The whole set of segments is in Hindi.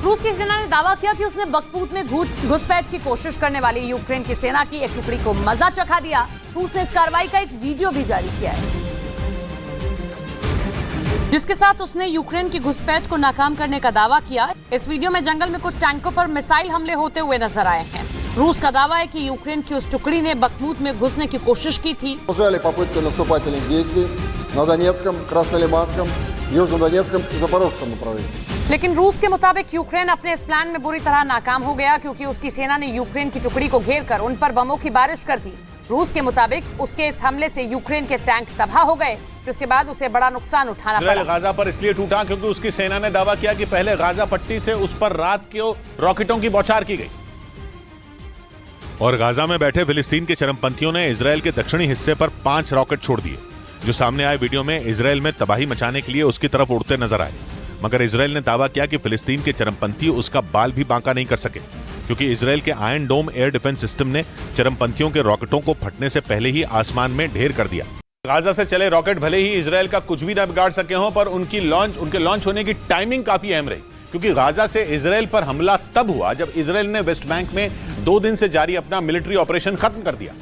रूस की सेना ने दावा किया कि उसने बखमूत में घुसपैठ की कोशिश करने वाली यूक्रेन की सेना की एक टुकड़ी को मजा चखा दिया। रूस ने इस कार्रवाई का एक वीडियो भी जारी किया है, जिसके साथ उसने यूक्रेन की घुसपैठ को नाकाम करने का दावा किया। इस वीडियो में जंगल में कुछ टैंकों पर मिसाइल हमले होते हुए नजर आए हैं। रूस का दावा है कि यूक्रेन की उस टुकड़ी ने बखमूत में घुसने की कोशिश की थी। लेकिन रूस के मुताबिक यूक्रेन अपने इस प्लान में बुरी तरह नाकाम हो गया, क्योंकि उसकी सेना ने यूक्रेन की टुकड़ी को घेर कर उन पर बमों की बारिश कर दी। रूस के मुताबिक उसके इस हमले से यूक्रेन के टैंक तबाह हो गए, जिसके बाद उसे बड़ा नुकसान उठाना पड़ा। गाजा पर इसलिए टूटा क्योंकि उसकी सेना ने दावा किया कि पहले गाजा पट्टी से उस पर रात को रॉकेटों की बौछार की गई और गाजा में बैठे फिलिस्तीन के चरमपंथियों ने इजराइल के दक्षिणी हिस्से पर 5 रॉकेट छोड़ दिए, जो सामने आए वीडियो में इजराइल में तबाही मचाने के लिए उसकी तरफ उड़ते नजर आए। मगर इजराइल ने दावा किया कि फिलिस्तीन के चरमपंथी उसका बाल भी बांका नहीं कर सके, क्योंकि इजराइल के आयरन डोम एयर डिफेंस सिस्टम ने चरमपंथियों के रॉकेटों को फटने से पहले ही आसमान में ढेर कर दिया। गाजा से चले रॉकेट भले ही इजराइल का कुछ भी न बिगाड़ सके हों, पर उनके लॉन्च होने की टाइमिंग काफी अहम रही, क्योंकि गाजा से इजराइल पर हमला तब हुआ जब इजराइल ने वेस्ट बैंक में 2 दिन से जारी अपना मिलिट्री ऑपरेशन खत्म कर दिया।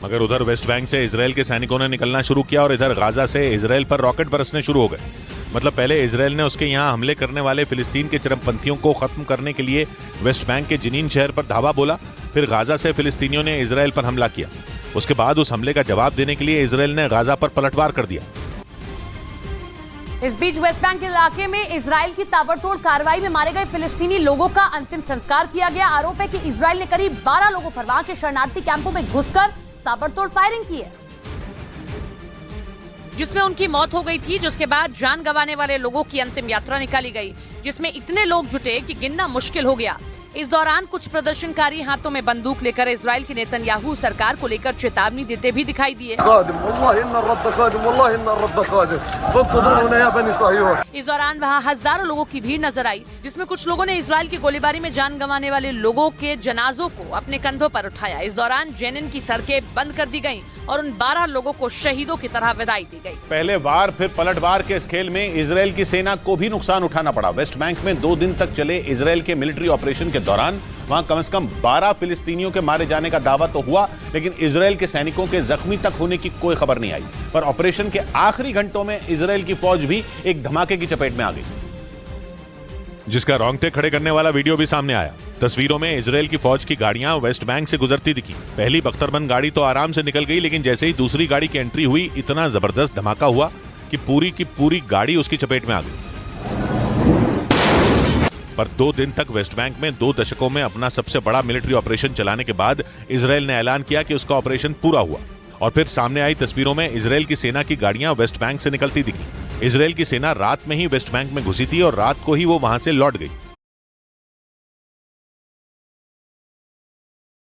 मगर उधर वेस्ट बैंक से इजराइल के सैनिकों ने निकलना शुरू किया और इधर गाजा से इजराइल पर रॉकेट बरसने शुरू हो गए। मतलब पहले इजराइल ने उसके यहां हमले करने वाले फिलिस्तीन के चरमपंथियों को खत्म करने के लिए वेस्ट बैंक के जिनीन शहर पर धावा बोला, फिर गाजा से फिलिस्तीनियों ने इजराइल पर हमला किया। उसके बाद उस हमले का जवाब देने के लिए इजराइल ने गाजा पर पलटवार कर दिया। इस बीच वेस्ट बैंक के इलाके में इजराइल की ताबड़तोड़ कार्रवाई में मारे गए फिलिस्तीनी लोगों का अंतिम संस्कार किया गया। आरोप है कि इजराइल ने करीब 12 लोगों पर वहां के शरणार्थी कैंपों में घुसकर ताबड़तोड़ फायरिंग की है, जिसमें उनकी मौत हो गई थी। जिसके बाद जान गंवाने वाले लोगों की अंतिम यात्रा निकाली गई, जिसमें इतने लोग जुटे कि गिनना मुश्किल हो गया। इस दौरान कुछ प्रदर्शनकारी हाथों में बंदूक लेकर इजराइल की नेतन्याहू सरकार को लेकर चेतावनी देते भी दिखाई दिए। इस दौरान वहां हजारों लोगों की भीड़ नजर आई, जिसमें कुछ लोगों ने इजराइल की गोलीबारी में जान गंवाने वाले लोगों के जनाजों को अपने कंधों पर उठाया। इस दौरान जेनिन की सड़कें बंद कर दी गयी और उन 12 लोगों को शहीदों की तरह विदाई दी गई। पहले वार फिर पलटवार के इस खेल में इजराइल की सेना को भी नुकसान उठाना पड़ा। वेस्ट बैंक में 2 दिन तक चले इजराइल के मिलिट्री ऑपरेशन के दौरान वहां कम से कम 12 फिलिस्तीनियों के मारे जाने का दावा तो हुआ, लेकिन इजराइल के सैनिकों के जख्मी तक होने की कोई खबर नहीं आई। पर ऑपरेशन के आखिरी घंटों में इजराइल की फौज भी एक धमाके की चपेट में आ गई, जिसका रोंगटे खड़े करने वाला वीडियो भी सामने आया। तस्वीरों में इजराइल की फौज की गाड़ियां वेस्ट बैंक से गुजरती दिखी। पहली बख्तरबंद गाड़ी तो आराम से निकल गई, लेकिन जैसे ही दूसरी गाड़ी की एंट्री हुई, इतना जबरदस्त धमाका हुआ कि पूरी की पूरी गाड़ी उसकी चपेट में आ गई। पर 2 दिन तक वेस्ट बैंक में 2 दशकों में अपना सबसे बड़ा मिलिट्री ऑपरेशन चलाने के बाद इजराइल ने ऐलान किया कि उसका ऑपरेशन पूरा हुआ। और फिर सामने आई तस्वीरों में इजराइल की सेना की गाड़ियां वेस्ट बैंक से निकलती दिखी। इजराइल की सेना रात में ही वेस्ट बैंक में घुसी थी और रात को ही वो वहां से लौट गई।